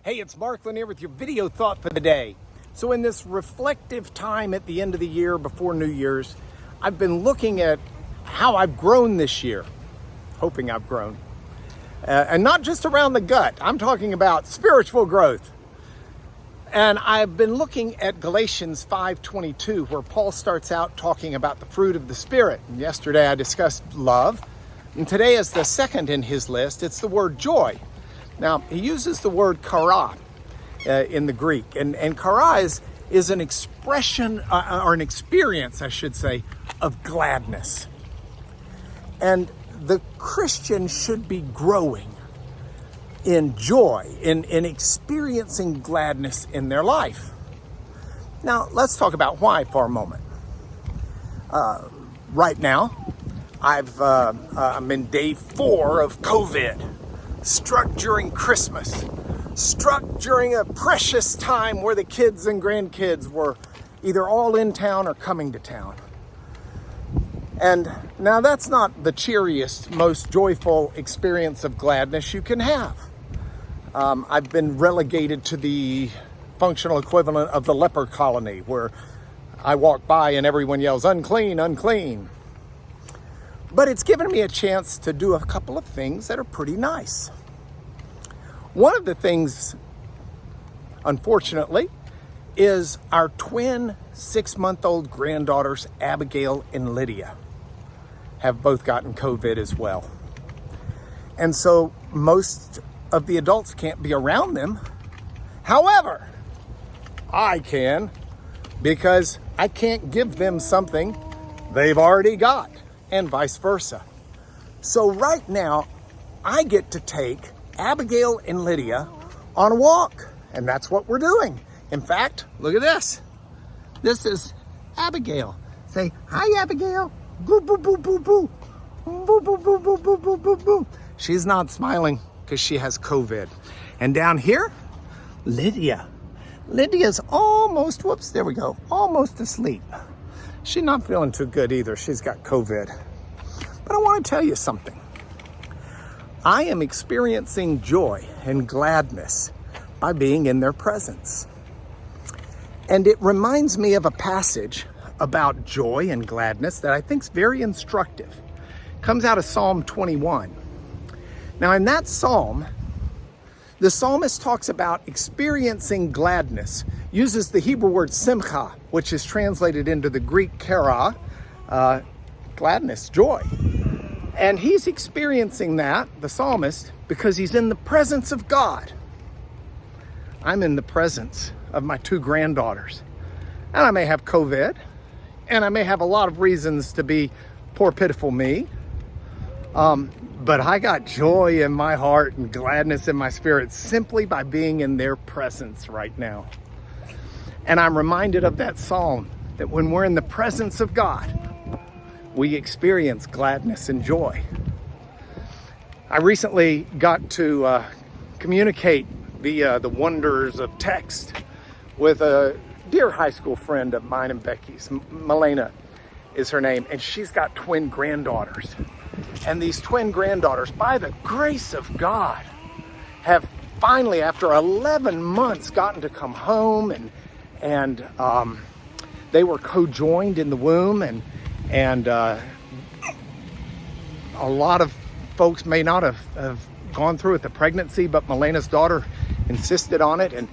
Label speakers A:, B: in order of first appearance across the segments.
A: Hey, it's Mark Lanier with your video thought for the day. So in this reflective time at the end of the year before New Year's, I've been looking at how I've grown this year, hoping I've grown. And not just around the gut, I'm talking about spiritual growth. And I've been looking at Galatians 5:22, where Paul starts out talking about the fruit of the Spirit. And yesterday I discussed love, and today is the second in his list. It's the word joy. Now, he uses the word kara in the Greek, and kara is an expression, or an experience, I should say, of gladness. And the Christian should be growing in joy, in experiencing gladness in their life. Now, let's talk about why for a moment. Right now, I'm in day 4 of COVID. Struck during Christmas, struck during a precious time where the kids and grandkids were either all in town or coming to town. And now that's not the cheeriest, most joyful experience of gladness you can have. I've been relegated to the functional equivalent of the leper colony, where I walk by and everyone yells, "Unclean, unclean." But it's given me a chance to do a couple of things that are pretty nice. One of the things, unfortunately, is our twin 6-month-old granddaughters, Abigail and Lydia, have both gotten COVID as well. And so most of the adults can't be around them. However, I can, because I can't give them something they've already got, and vice versa. So right now, I get to take Abigail and Lydia on a walk, and that's what we're doing. In fact, look at this. This is Abigail. Say, "Hi, Abigail." Boo, boo, boo, boo, boo. Boo, boo, boo, boo, boo, boo, boo, boo. She's not smiling because she has COVID. And down here, Lydia. Lydia's almost, whoops, there we go, almost asleep. She's not feeling too good either. She's got COVID. But I want to tell you something. I am experiencing joy and gladness by being in their presence. And it reminds me of a passage about joy and gladness that I think is very instructive. It comes out of Psalm 21. Now, in that psalm, the psalmist talks about experiencing gladness, uses the Hebrew word simcha, which is translated into the Greek kara, gladness, joy. And he's experiencing that, the psalmist, because he's in the presence of God. I'm in the presence of my 2 granddaughters. And I may have COVID, and I may have a lot of reasons to be poor, pitiful me. But I got joy in my heart and gladness in my spirit simply by being in their presence right now. And I'm reminded of that psalm, that when we're in the presence of God, we experience gladness and joy. I recently got to communicate via the wonders of text with a dear high school friend of mine and Becky's. Milena is her name, and she's got twin granddaughters. And these twin granddaughters, by the grace of God, have finally, after 11 months, gotten to come home, and they were co-joined in the womb, and a lot of folks may not have gone through with the pregnancy, but Milena's daughter insisted on it, and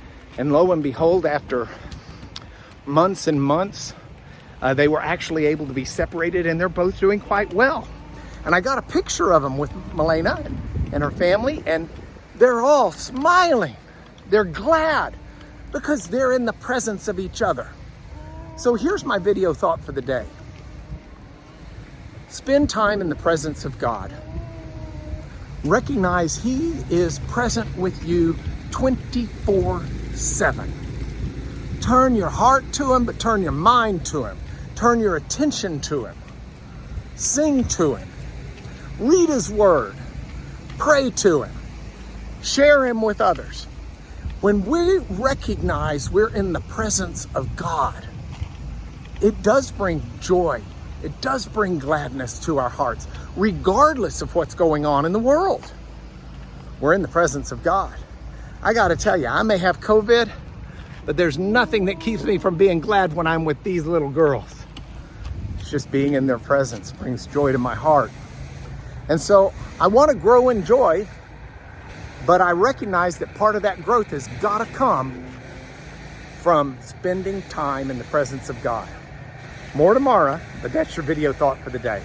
A: lo and behold, after months and months, they were actually able to be separated, and they're both doing quite well. And I got a picture of them with Milena and her family, and they're all smiling. They're glad because they're in the presence of each other. So here's my video thought for the day. Spend time in the presence of God. Recognize He is present with you 24/7. Turn your heart to Him, but turn your mind to Him. Turn your attention to Him. Sing to Him. Read His Word. Pray to Him. Share Him with others. When we recognize we're in the presence of God, it does bring joy. It does bring gladness to our hearts, regardless of what's going on in the world. We're in the presence of God. I gotta tell you, I may have COVID, but there's nothing that keeps me from being glad when I'm with these little girls. It's just being in their presence brings joy to my heart. And so I want to grow in joy, but I recognize that part of that growth has got to come from spending time in the presence of God. More tomorrow, but that's your video thought for the day.